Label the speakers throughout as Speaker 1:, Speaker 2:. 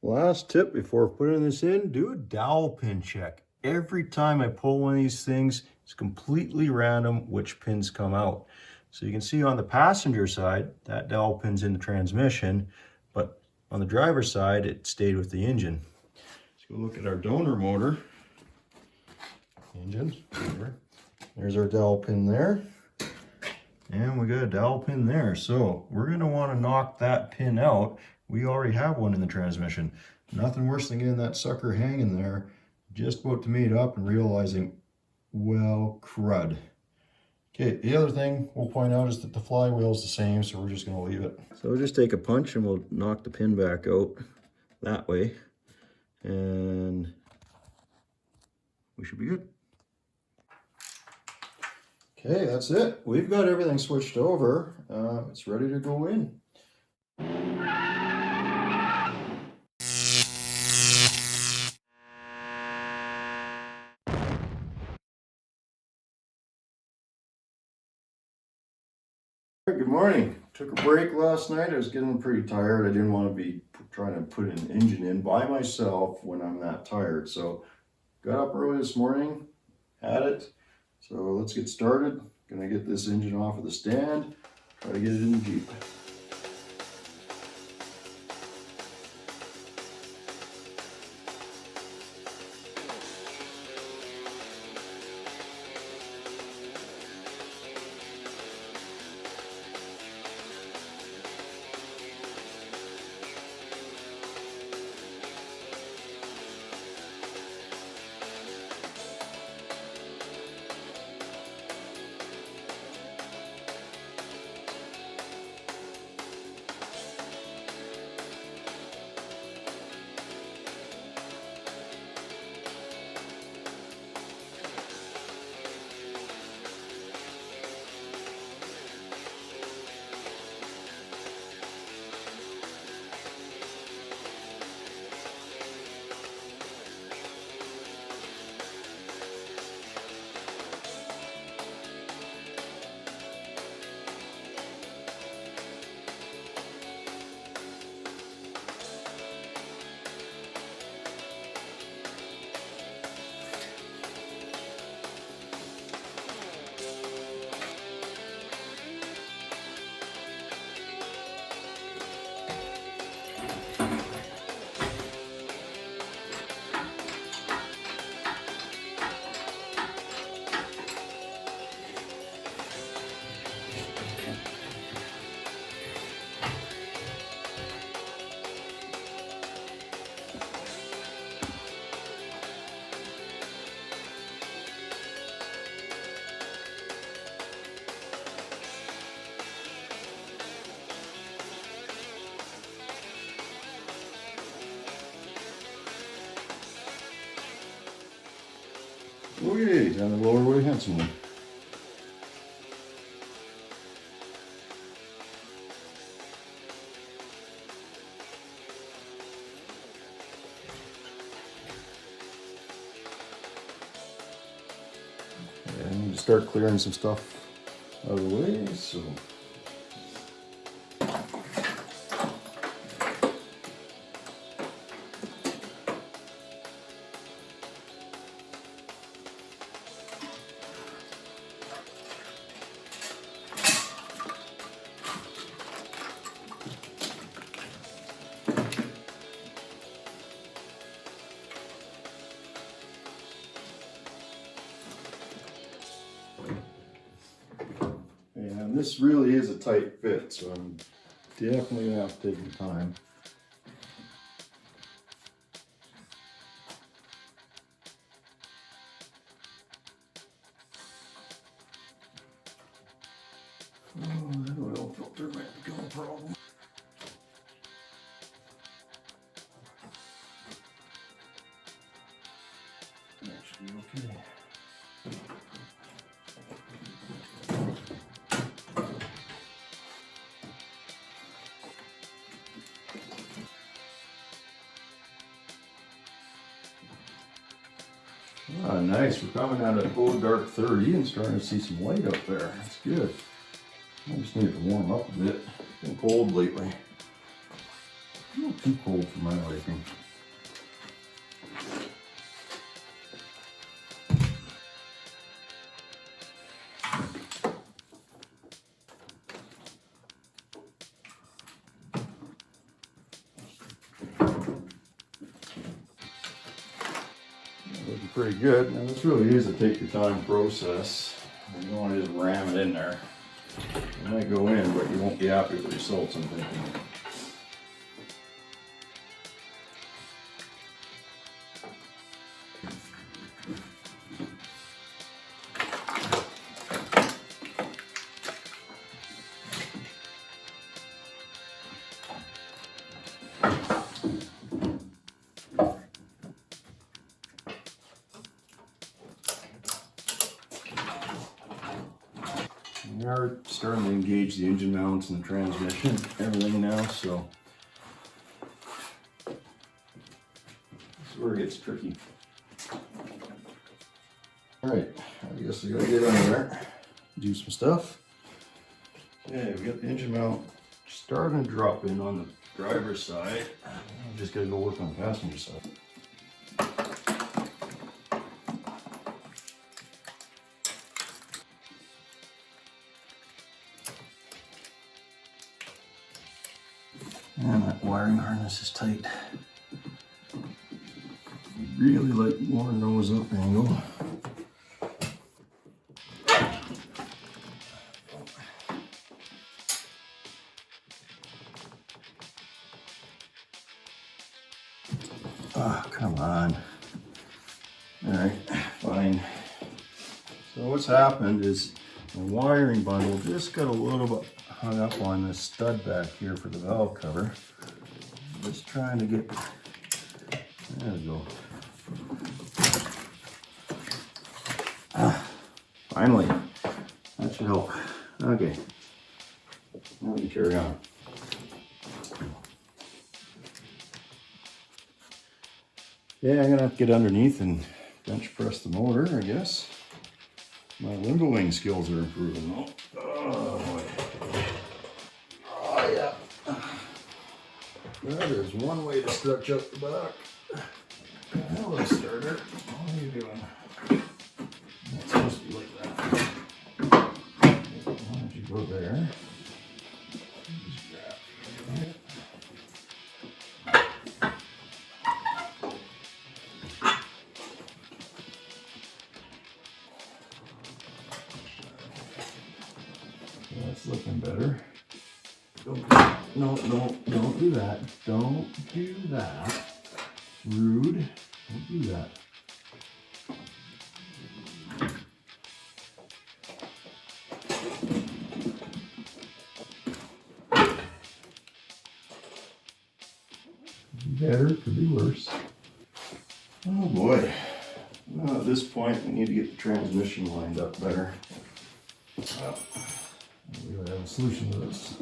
Speaker 1: Last tip before putting this in, do a dowel pin check. Every time I pull one of these things, it's completely random which pins come out. So you can see on the passenger side, that dowel pin's in the transmission, but on the driver's side, it stayed with the engine. Let's go look at our donor motor. Engine, there's our dowel pin there. And we got a dowel pin there. So we're gonna wanna knock that pin out. We already have one in the transmission. Nothing worse than getting that sucker hanging there, just about to meet up and realizing, well, crud. Okay, the other thing we'll point out is that the flywheel is the same, so we're just gonna leave it. So we'll just take a punch and we'll knock the pin back out that way. And we should be good. Okay, that's it. We've got everything switched over. It's ready to go in. Good morning. Took a break last night. I was getting pretty tired. I didn't want to be trying to put an engine in by myself when I'm that tired. So got up early this morning, had it. So let's get started. Gonna get this engine off of the stand, try to get it in the Jeep. Okay, down the lower way handsomely. I need to start clearing some stuff out of the way, so. And this really is a tight fit, so I'm definitely gonna have to take my time. Oh, that oil filter might become a problem. That should be okay. Ah, nice. We're coming out of cold dark 30 and starting to see some light up there. That's good. I just need it to warm up a bit. It's been cold lately. A little too cold for my liking. Looking pretty good. Now this really is a take your time process. You don't want to just ram it in there. It might go in, but you won't be happy with the results, I'm thinking. We are starting to engage the engine mounts and the transmission, everything now, so this is where it gets tricky. Alright, I guess we gotta get under there, do some stuff. Okay, we got the engine mount starting to drop in on the driver's side. I just gotta go work on the passenger side. And that wiring harness is tight. Really like more nose up angle. Oh, come on. Alright, fine. So what's happened is the wiring bundle just got a little bit hung up on this stud back here for the valve cover. Just trying to get, there we go. Finally, that should help. Okay, now we can carry on. Yeah, I'm gonna have to get underneath and bench press the motor, I guess. My limbo wing skills are improving though. Oh boy. Oh yeah. That is one way to stretch up the back. Hello, starter. What are you doing? It's supposed to be like that. Why don't you go there? Just grab it. That's looking better. Don't do that. Don't do that. Rude. Don't do that. Could be better, could be worse. Oh boy. Well, at this point, we need to get the transmission lined up better. Well, we really have a solution to this.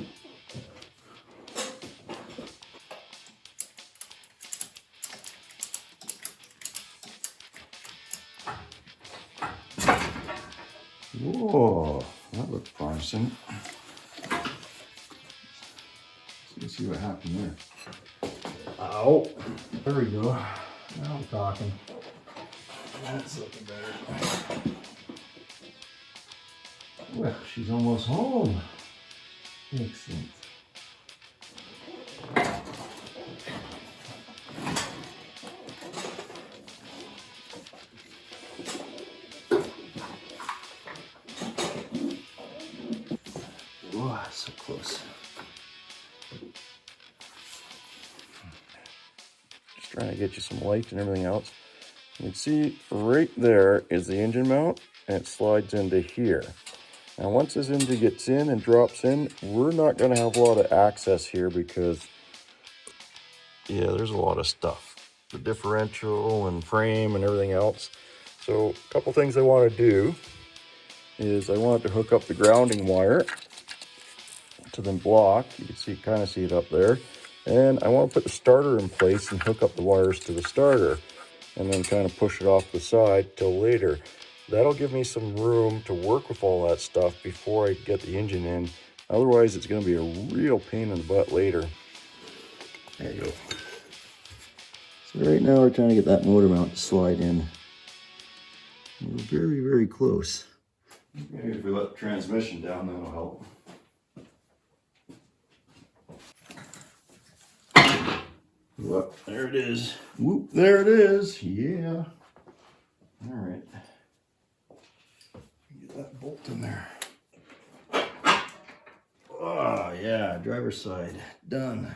Speaker 1: Whoa, that looked promising. Let's see what happened there. Ow. There we go. Now I'm talking. That's looking better. Well, she's almost home. Excellent. Oh, so close. Just trying to get you some light and everything else. You can see right there is the engine mount, and it slides into here. Now once this engine gets in and drops in, we're not going to have a lot of access here because, yeah, there's a lot of stuff. The differential and frame and everything else. So a couple things I want to do is I want to hook up the grounding wire to the block. You can see, kind of see it up there. And I want to put the starter in place and hook up the wires to the starter and then kind of push it off the side till later. That'll give me some room to work with all that stuff before I get the engine in. Otherwise, it's going to be a real pain in the butt later. There you go. So right now we're trying to get that motor mount to slide in. We're very, very close. Maybe if we let the transmission down, that'll help. Whoop, there it is. Whoop, there it is. Yeah. All right. Get that bolt in there. Oh, yeah, driver's side. Done.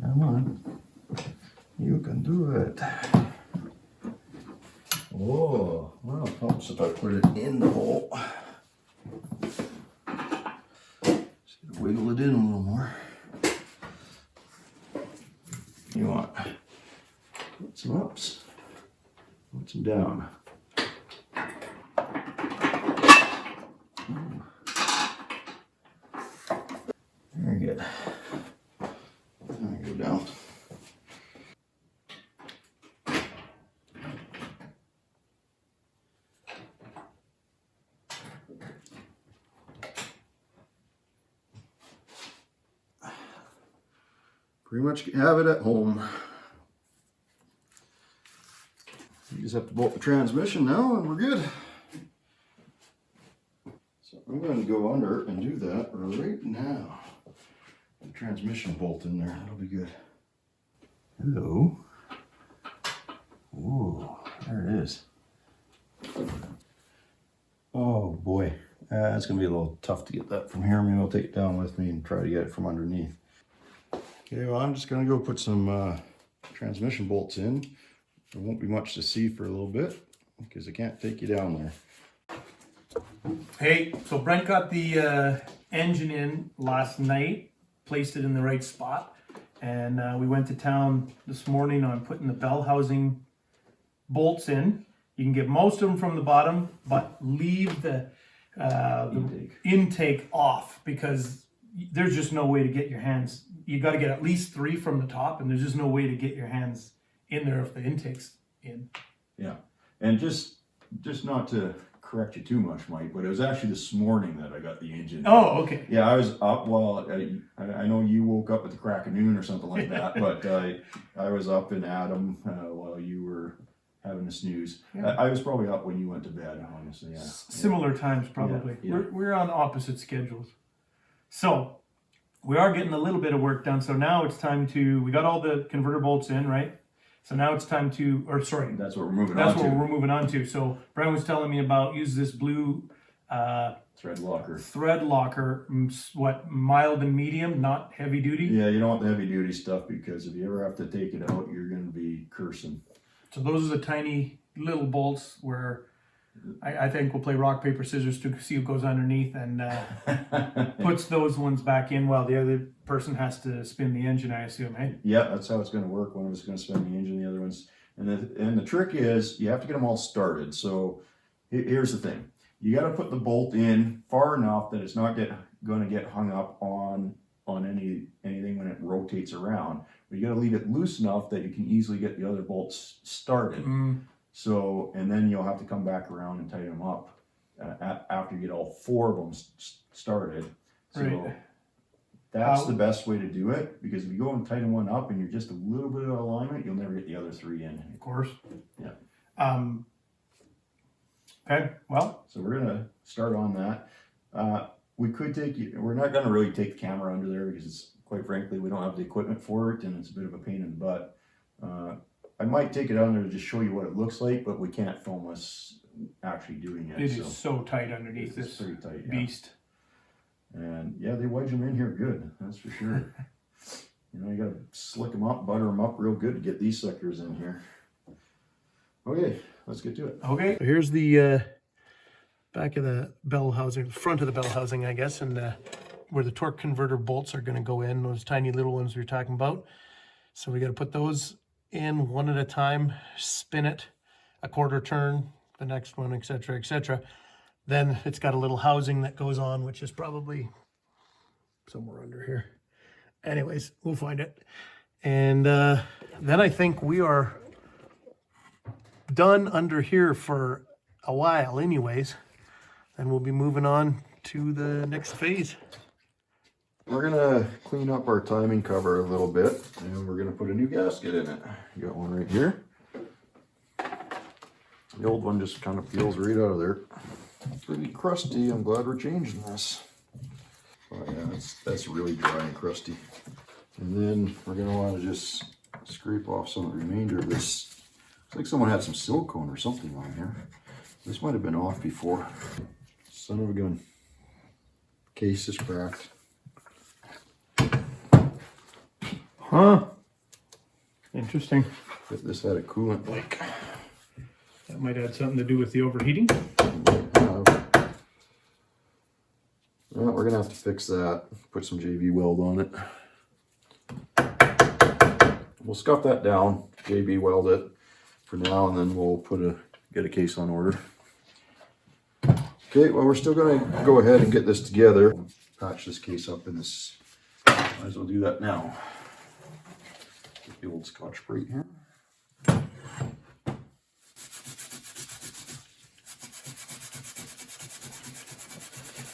Speaker 1: Come on. You can do it. Oh, well, it helps if I put it in the hole. Just gotta wiggle it in a little more. You want put some ups, put some down. Very good. There we go down. Pretty much have it at home. You just have to bolt the transmission now and we're good. So I'm going to go under and do that right now. The transmission bolt in there, that'll be good. Hello. Ooh, there it is. Oh boy, it's going to be a little tough to get that from here. Maybe I'll take it down with me and try to get it from underneath. Okay, well, I'm just going to go put some transmission bolts in. There won't be much to see for a little bit because I can't take you down there.
Speaker 2: Hey, so Brent got the engine in last night, placed it in the right spot, and we went to town this morning on putting the bell housing bolts in. You can get most of them from the bottom, but leave the intake off because there's just no way to get your hands. You got to get at least 3 from the top, and there's just no way to get your hands in there if the intake's in.
Speaker 1: Yeah, and just not to correct you too much, Mike, but it was actually this morning that I got the engine.
Speaker 2: Oh, okay.
Speaker 1: Yeah, I was up. Well, I know you woke up at the crack of noon or something like that, but I was up in Adam while you were having a snooze. Yeah. I was probably up when you went to bed, honestly. Yeah. Similar
Speaker 2: times, probably.
Speaker 1: Yeah.
Speaker 2: We're on opposite schedules. So we are getting a little bit of work done. So now it's time to, we got all the converter bolts in, right? So now it's time to, or sorry.
Speaker 1: That's what we're moving on to.
Speaker 2: That's what we're moving on to. So Brian was telling me about, use this blue
Speaker 1: thread locker.
Speaker 2: Thread locker, what, mild and medium, not heavy duty?
Speaker 1: Yeah, you don't want the heavy duty stuff because if you ever have to take it out, you're going to be cursing.
Speaker 2: So those are the tiny little bolts where I think we'll play rock, paper, scissors to see who goes underneath and puts those ones back in while the other person has to spin the engine, I assume, eh?
Speaker 1: Yeah, that's how it's going to work. One of us is going to spin the engine, the other one's... And the trick is you have to get them all started. So here's the thing. You got to put the bolt in far enough that it's not going to get hung up on anything when it rotates around. But you got to leave it loose enough that you can easily get the other bolts started. So, and then you'll have to come back around and tighten them up after you get all 4 of them started. So right. That's the best way to do it, because if you go and tighten one up and you're just a little bit out of alignment, you'll never get the other 3 in.
Speaker 2: Of course.
Speaker 1: Yeah.
Speaker 2: Okay, well.
Speaker 1: So we're going to start on that. We could we're not going to really take the camera under there because it's, quite frankly, we don't have the equipment for it and it's a bit of a pain in the butt. I might take it under to just show you what it looks like, but we can't film us actually doing it.
Speaker 2: It is so tight underneath this pretty tight, beast.
Speaker 1: And yeah, they wedge them in here good, that's for sure. You know, you got to slick them up, butter them up real good to get these suckers in here. Okay, let's get to it.
Speaker 2: Okay, so here's the back of the bell housing, front of the bell housing, I guess, and where the torque converter bolts are going to go in, those tiny little ones we were talking about. So we got to put those in one at a time, spin it a quarter turn, the next one, etc., etc. Then it's got a little housing that goes on, which is probably somewhere under here. Anyways, we'll find it. And then I think we are done under here for a while anyways. And we'll be moving on to the next phase.
Speaker 1: We're gonna clean up our timing cover a little bit, and we're gonna put a new gasket in it. You got one right here. The old one just kind of peels right out of there. Pretty crusty. I'm glad we're changing this. Oh yeah, that's really dry and crusty. And then we're gonna want to just scrape off some of the remainder of this. Looks like someone had some silicone or something on here. This might have been off before. Son of a gun. Case is cracked.
Speaker 2: Huh. Interesting.
Speaker 1: But this had a coolant leak.
Speaker 2: That might have something to do with the overheating.
Speaker 1: Well, we're gonna have to fix that. Put some JB weld on it. We'll scuff that down, JB weld it for now, and then we'll get a case on order. Okay, well, we're still gonna go ahead and get this together. Patch this case up in this. Might as well do that now. Get the old Scotch-Brite here.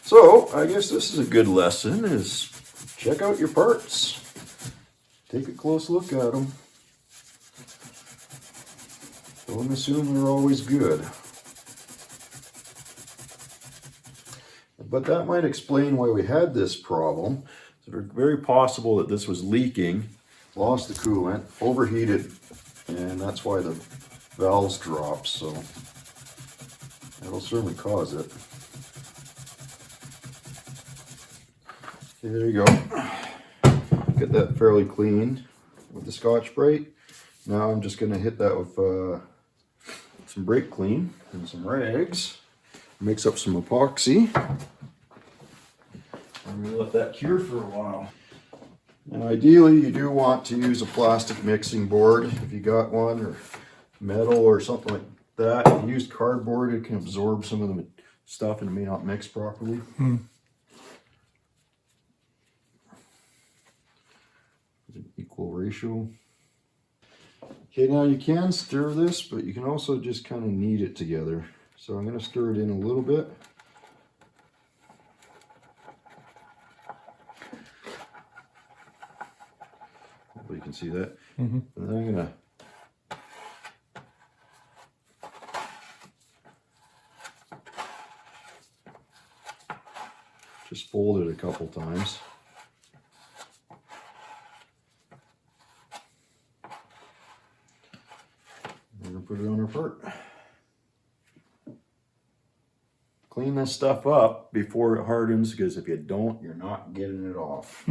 Speaker 1: So, I guess this is a good lesson, is check out your parts. Take a close look at them. Don't assume they're always good. But that might explain why we had this problem. It's very possible that this was leaking, lost the coolant, overheated, and that's why the valves dropped, so that'll certainly cause it. Okay, there you go. Get that fairly clean with the Scotch-Brite. Now I'm just going to hit that with some brake clean and some rags. Mix up some epoxy. I'm going to let that cure for a while. And ideally you do want to use a plastic mixing board if you got one, or metal or something like that. If you use cardboard, it can absorb some of the stuff and it may not mix properly. Equal ratio. Okay, now you can stir this, but you can also just kind of knead it together. So I'm going to stir it in a little bit. Hopefully you can see that. And then I'm going to just fold it a couple times. We're going to put it on our part. Clean this stuff up before it hardens, because if you don't, you're not getting it off.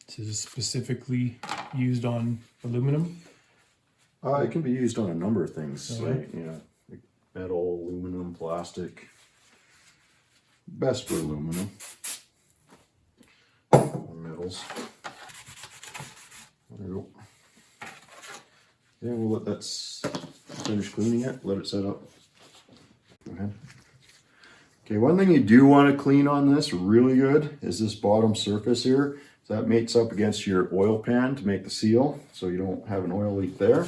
Speaker 2: This is specifically used on aluminum?
Speaker 1: It can be used on a number of things, like, like metal, aluminum, plastic. Best for aluminum. Or metals. There we go. Then we'll let that finish cleaning it, let it set up. Go ahead. Okay, one thing you do want to clean on this really good is this bottom surface here. So that mates up against your oil pan to make the seal, so you don't have an oil leak there.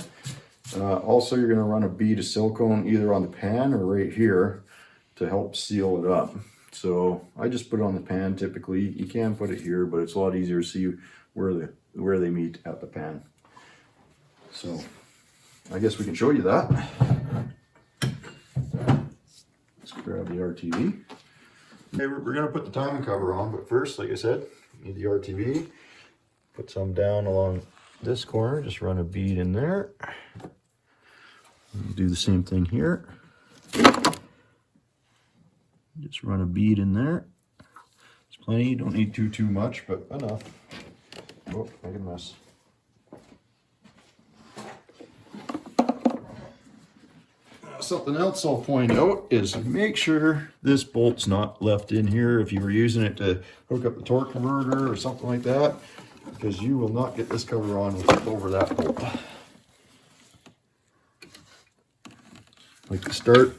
Speaker 1: Also, you're going to run a bead of silicone either on the pan or right here to help seal it up. So I just put it on the pan typically. You can put it here, but it's a lot easier to see where they meet at the pan. So I guess we can show you that. Let's grab the RTV. Okay, we're going to put the timing cover on, but first, like I said, you need the RTV. Put some down along this corner, just run a bead in there. Do the same thing here. Just run a bead in there. It's plenty, you don't need too much, but enough. Oh, make a mess. Something else I'll point out is make sure this bolt's not left in here if you were using it to hook up the torque converter or something like that, because you will not get this cover on over that bolt. Like to start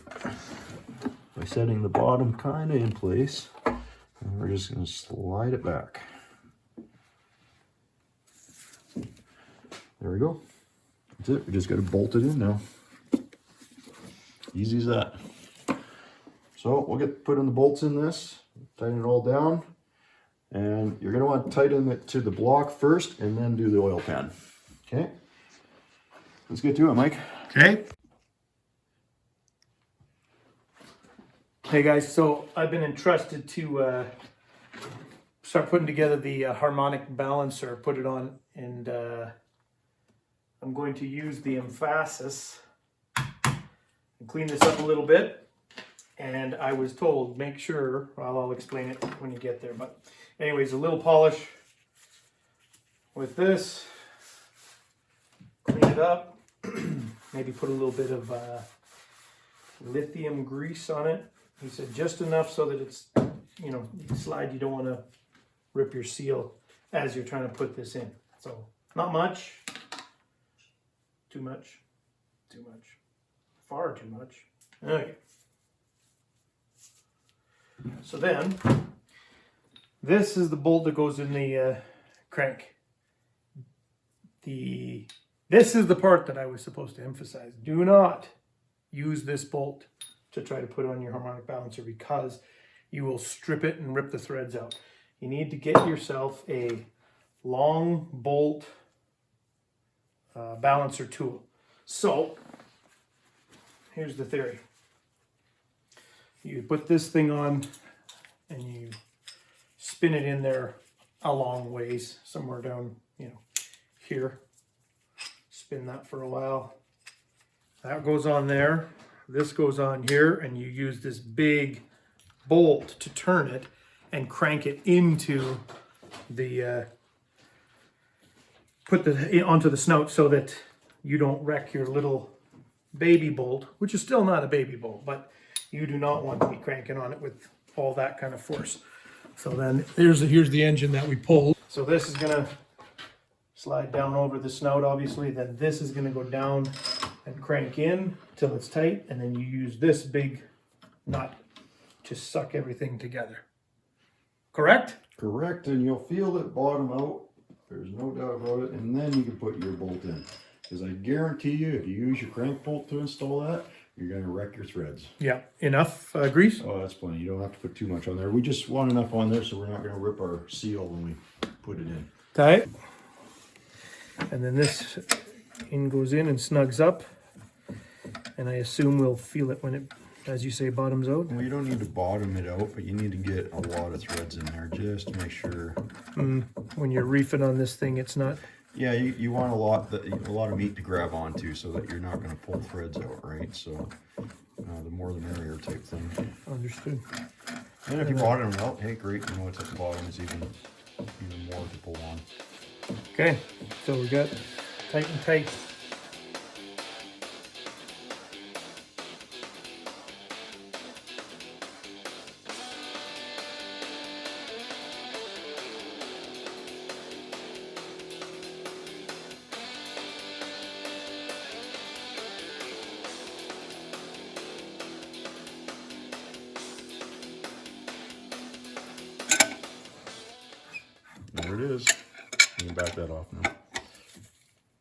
Speaker 1: by setting the bottom kind of in place, and we're just going to slide it back. There we go. That's it. We just got to bolt it in now. Easy as that. So we'll get putting the bolts in this, tighten it all down, And you're going to want to tighten it to the block first and then do the oil pan. Okay. Let's get to it, Mike.
Speaker 2: Okay. Hey guys, so I've been entrusted to start putting together the harmonic balancer, put it on, and I'm going to use the emphasis and clean this up a little bit. And I was told, make sure, well, I'll explain it when you get there, but anyways, a little polish with this, clean it up, maybe put a little bit of lithium grease on it. He said just enough so that it's, you know, you slide, you don't want to rip your seal as you're trying to put this in. So not much, too much, far too much. Okay. So then, this is the bolt that goes in the crank. This is the part that I was supposed to emphasize. Do not use this bolt to try to put on your harmonic balancer because you will strip it and rip the threads out. You need to get yourself a long bolt balancer tool. So, here's the theory. You put this thing on and you spin it in there a long ways, somewhere down, you know, here. Spin that for a while. That goes on there. This goes on here, and you use this big bolt to turn it and crank it into the onto the snout so that you don't wreck your little baby bolt, which is still not a baby bolt, but you do not want to be cranking on it with all that kind of force. So then here's the engine that we pulled. So this is gonna slide down over the snout, obviously. Then this is gonna go down and crank in till it's tight, and then you use this big nut to suck everything together. Correct?
Speaker 1: Correct, and you'll feel it bottom out. There's no doubt about it. And then you can put your bolt in. Because I guarantee you, if you use your crank bolt to install that, you're going to wreck your threads.
Speaker 2: Yeah. Enough grease?
Speaker 1: Oh, that's plenty. You don't have to put too much on there. We just want enough on there so we're not going to rip our seal when we put it in.
Speaker 2: Tight. And then this goes in and snugs up. And I assume we'll feel it when it, as you say, bottoms out.
Speaker 1: Well, you don't need to bottom it out, but you need to get a lot of threads in there just to make sure.
Speaker 2: When you're reefing on this thing, it's not.
Speaker 1: Yeah, you want a lot of meat to grab onto so that you're not going to pull threads out, right? So the more the merrier type thing.
Speaker 2: Understood.
Speaker 1: And if you bottom it out, hey, great. You know what's at the bottom is even more to pull on.
Speaker 2: Okay, so we got tight and tight.
Speaker 1: There it is. You can back that off now.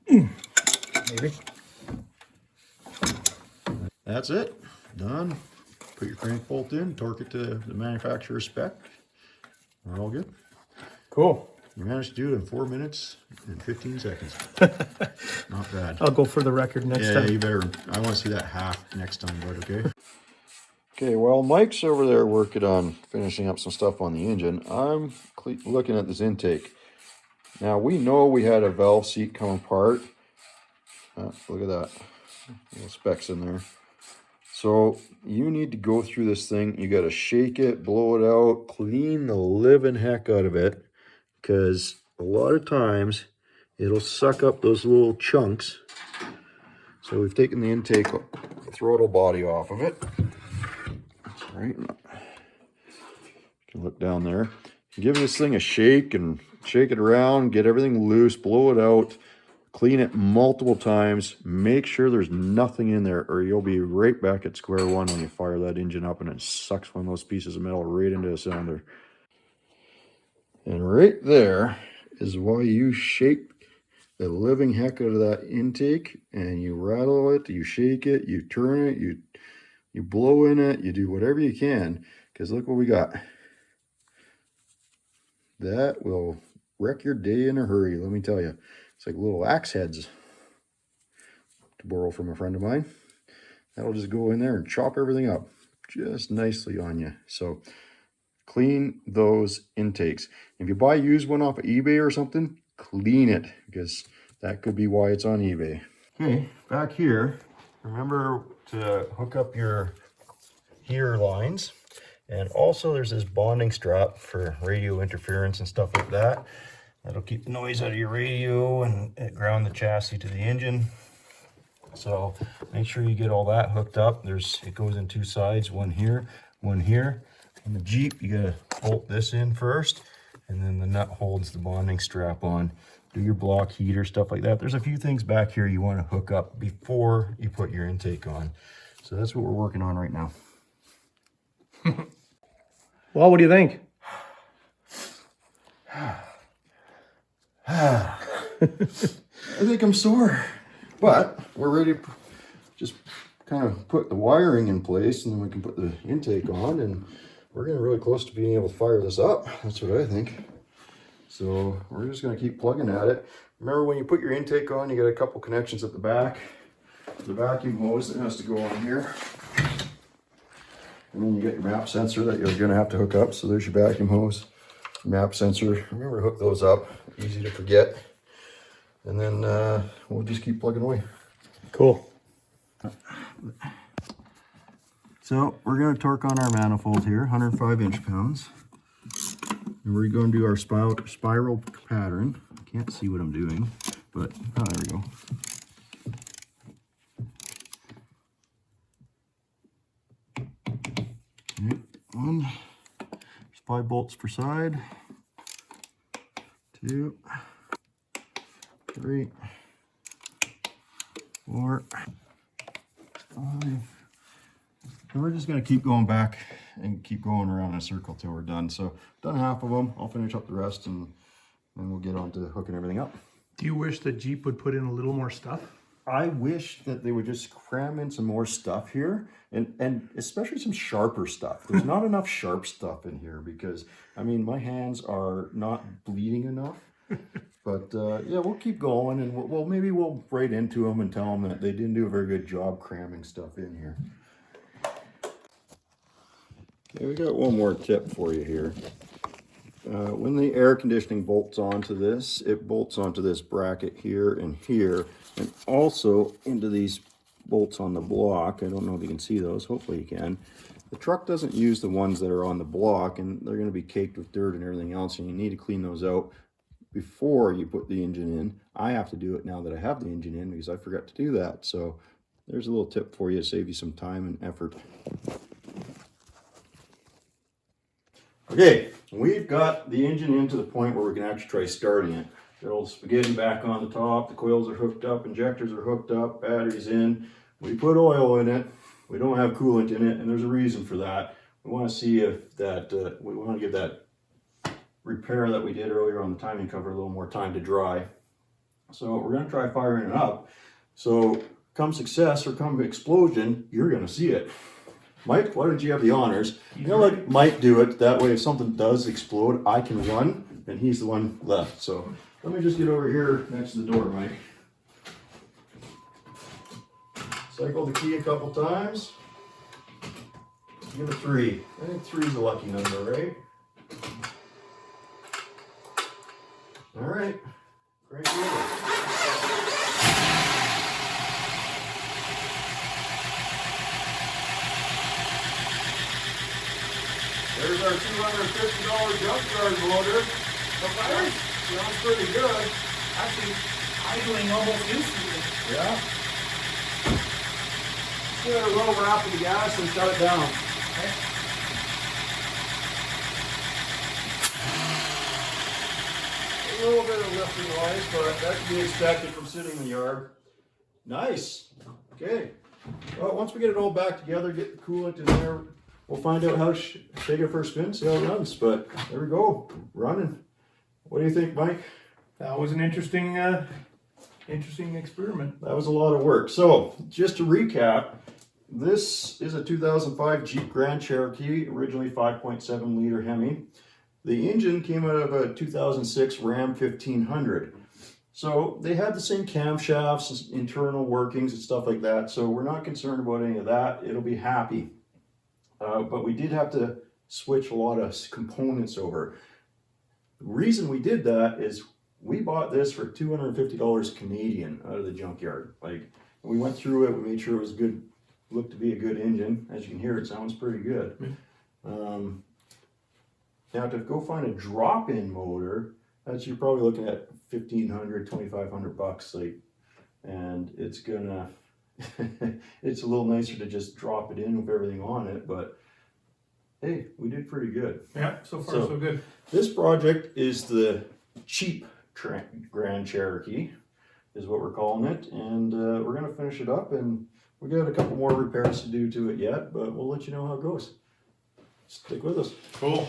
Speaker 2: Maybe.
Speaker 1: That's it. Done. Put your crank bolt in, torque it to the manufacturer's spec. We're all good.
Speaker 2: Cool.
Speaker 1: You managed to do it in 4 minutes and 15 seconds. Not bad.
Speaker 2: I'll go for the record next time.
Speaker 1: Yeah, you better. I want to see that half next time, bud, okay? Okay, while Mike's over there working on finishing up some stuff on the engine, I'm looking at this intake. Now, we know we had a valve seat come apart. Look at that. Little specks in there. So, you need to go through this thing. You got to shake it, blow it out, clean the living heck out of it. Because a lot of times, it'll suck up those little chunks. So, we've taken the intake throttle body off of it. Right, you can look down there. Give this thing a shake and shake it around, get everything loose, blow it out, clean it multiple times, make sure there's nothing in there or you'll be right back at square one when you fire that engine up and it sucks one of those pieces of metal right into a cylinder. And right there is why you shake the living heck out of that intake and you rattle it, you shake it, you turn it, you blow in it, you do whatever you can, because look what we got. That will wreck your day in a hurry, let me tell you. It's like little axe heads, to borrow from a friend of mine. That'll just go in there and chop everything up just nicely on you. So clean those intakes. If you buy a used one off of eBay or something, clean it, because that could be why it's on eBay. Okay, back here, remember to hook up your heater lines. And also there's this bonding strap for radio interference and stuff like that. That'll keep the noise out of your radio and ground the chassis to the engine. So make sure you get all that hooked up. It goes in two sides, one here, one here. On the Jeep, you gotta bolt this in first, and then the nut holds the bonding strap on. Do your block heater, stuff like that. There's a few things back here you want to hook up before you put your intake on. So that's what we're working on right now.
Speaker 2: Well, what do you think?
Speaker 1: I think I'm sore, but we're ready to just kind of put the wiring in place, and then we can put the intake on, and we're getting really close to being able to fire this up. That's what I think. So we're just going to keep plugging at it. Remember, when you put your intake on, you got a couple connections at the back. The vacuum hose that has to go on here. And then you get your map sensor that you're going to have to hook up. So there's your vacuum hose, map sensor. Remember to hook those up. Easy to forget. And then we'll just keep plugging away.
Speaker 2: Cool.
Speaker 1: So we're going to torque on our manifold here, 105 inch-pounds. And we're going to do our spiral pattern. I can't see what I'm doing, but oh, there we go. Okay, one. There's 5 bolts per side. 2, 3, 4, 5. And we're just going to keep going back and keep going around in a circle till we're done. So done half of them. I'll finish up the rest, and then we'll get on to hooking everything up.
Speaker 2: Do you wish the Jeep would put in a little more stuff?
Speaker 1: I wish that they would just cram in some more stuff here, and especially some sharper stuff. There's not enough sharp stuff in here because, I mean, my hands are not bleeding enough. But yeah, we'll keep going, and maybe we'll write into them and tell them that they didn't do a very good job cramming stuff in here. Okay, we got one more tip for you here. When the air conditioning bolts onto this, it bolts onto this bracket here, and also into these bolts on the block. I don't know if you can see those, hopefully you can. The truck doesn't use the ones that are on the block, and they're going to be caked with dirt and everything else, and you need to clean those out before you put the engine in. I have to do it now that I have the engine in because I forgot to do that. So there's a little tip for you to save you some time and effort. Okay, we've got the engine in to the point where we can actually try starting it. Got old spaghetti back on the top, the coils are hooked up, injectors are hooked up, batteries in. We put oil in it, we don't have coolant in it, and there's a reason for that. We want to see if that, we want to give that repair that we did earlier on the timing cover a little more time to dry. So we're going to try firing it up. So come success or come explosion, you're going to see it. Mike, why don't you have the honors? You know, let Mike do it. That way, if something does explode, I can run, and he's the one left. So let me just get over here next to the door, Mike. Cycle the key a couple times. Give it 3. I think 3 is a lucky number, right? All right. Great deal. There's our $250 junkyard motor. Okay. Sounds pretty good.
Speaker 3: Actually, idling almost instantly.
Speaker 1: Yeah. Just give it a little rap of the gas and shut it down.
Speaker 3: Okay.
Speaker 1: A little bit of lifting noise, but that can be expected from sitting in the yard. Nice. Okay. Well, once we get it all back together, get the coolant in there, we'll find out how to take it for a spin, see how it runs. But there we go, running. What do you think, Mike?
Speaker 2: That was an interesting experiment.
Speaker 1: That was a lot of work. So, just to recap, this is a 2005 Jeep Grand Cherokee, originally 5.7 liter Hemi. The engine came out of a 2006 Ram 1500. So they had the same camshafts, internal workings and stuff like that. So we're not concerned about any of that. It'll be happy. But we did have to switch a lot of components over. The reason we did that is we bought this for $250 Canadian out of the junkyard. Like, we went through it, we made sure it was good, looked to be a good engine. As you can hear, it sounds pretty good. Now to go find a drop-in motor, that's, you're probably looking at $1,500, $2,500, like, and it's gonna, it's a little nicer to just drop it in with everything on it, but hey, we did pretty good.
Speaker 3: Yeah, so far so good.
Speaker 1: This project is the Cheap Grand Cherokee, is what we're calling it, and we're gonna finish it up, and we got a couple more repairs to do to it yet, but we'll let you know how it goes. Stick with us.
Speaker 2: Cool.